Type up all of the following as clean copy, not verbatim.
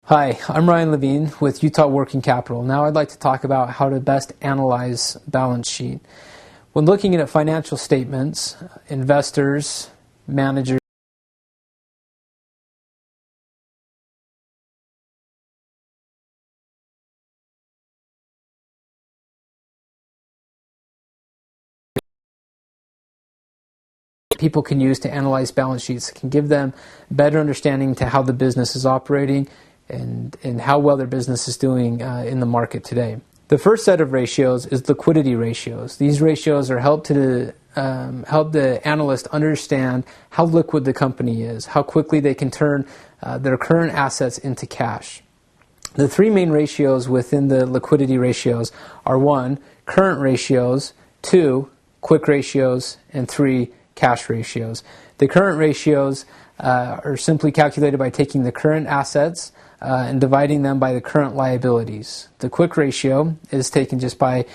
Hi, I'm Ryan Levine with Utah Working Capital. Now I'd like to talk about how to best analyze balance sheet. When looking at financial statements, investors, managers, people can use to analyze balance sheets. It can give them better understanding to how the business is operating and how well their business is doing in the market today. The first set of ratios is liquidity ratios. These ratios are help the analyst understand how liquid the company is, how quickly they can turn their current assets into cash. The three main ratios within the liquidity ratios are 1, current ratios, 2, quick ratios, and 3, cash ratios. The current ratios are simply calculated by taking the current assets and dividing them by the current liabilities. The quick ratio is taken just by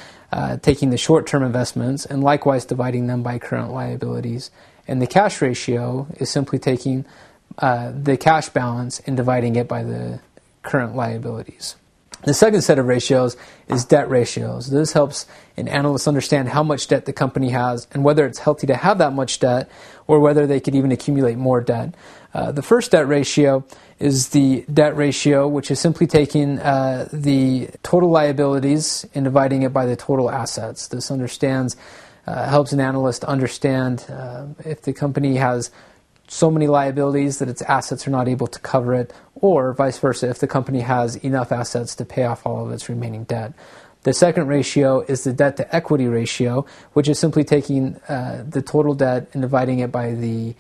taking the short-term investments and likewise dividing them by current liabilities. And the cash ratio is simply taking the cash balance and dividing it by the current liabilities. The second set of ratios is debt ratios. This helps an analyst understand how much debt the company has and whether it's healthy to have that much debt or whether they could even accumulate more debt. The first debt ratio is the debt ratio, which is simply taking the total liabilities and dividing it by the total assets. This helps an analyst understand if the company has so many liabilities that its assets are not able to cover it, or vice versa, if the company has enough assets to pay off all of its remaining debt. The second ratio is the debt to equity ratio, which is simply taking the total debt and dividing it by the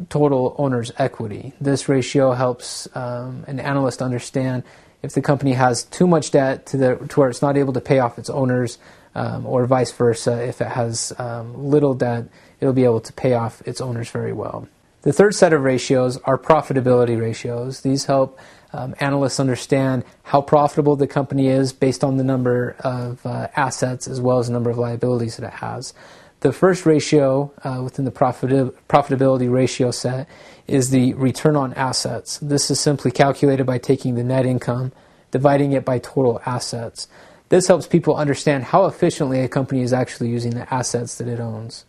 total owner's equity. This ratio helps an analyst understand if the company has too much debt to where it's not able to pay off its owners, or vice versa. If it has little debt, it'll be able to pay off its owners very well. The third set of ratios are profitability ratios. These help analysts understand how profitable the company is based on the number of assets as well as the number of liabilities that it has. The first ratio within the profitability ratio set is the return on assets. This is simply calculated by taking the net income, dividing it by total assets. This helps people understand how efficiently a company is actually using the assets that it owns.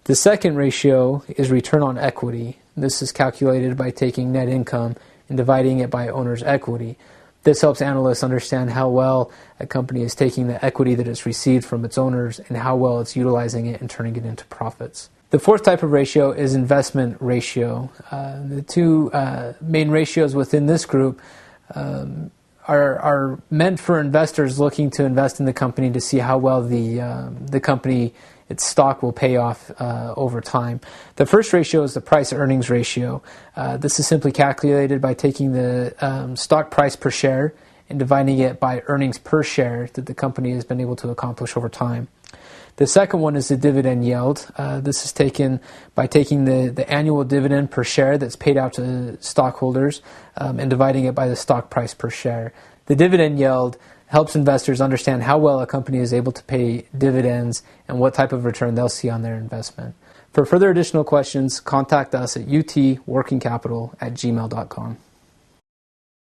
The second ratio is return on equity. This is calculated by taking net income and dividing it by owner's equity. This helps analysts understand how well a company is taking the equity that it's received from its owners and how well it's utilizing it and turning it into profits. The fourth type of ratio is investment ratio. The two main ratios within this group are meant for investors looking to invest in the company to see how well the company, its stock, will pay off over time. The first ratio is the price-earnings ratio. This is simply calculated by taking the stock price per share and dividing it by earnings per share that the company has been able to accomplish over time. The second one is the dividend yield. This is taken by taking the annual dividend per share that's paid out to stockholders and dividing it by the stock price per share. The dividend yield helps investors understand how well a company is able to pay dividends and what type of return they'll see on their investment. For further additional questions, contact us at utworkingcapital@gmail.com.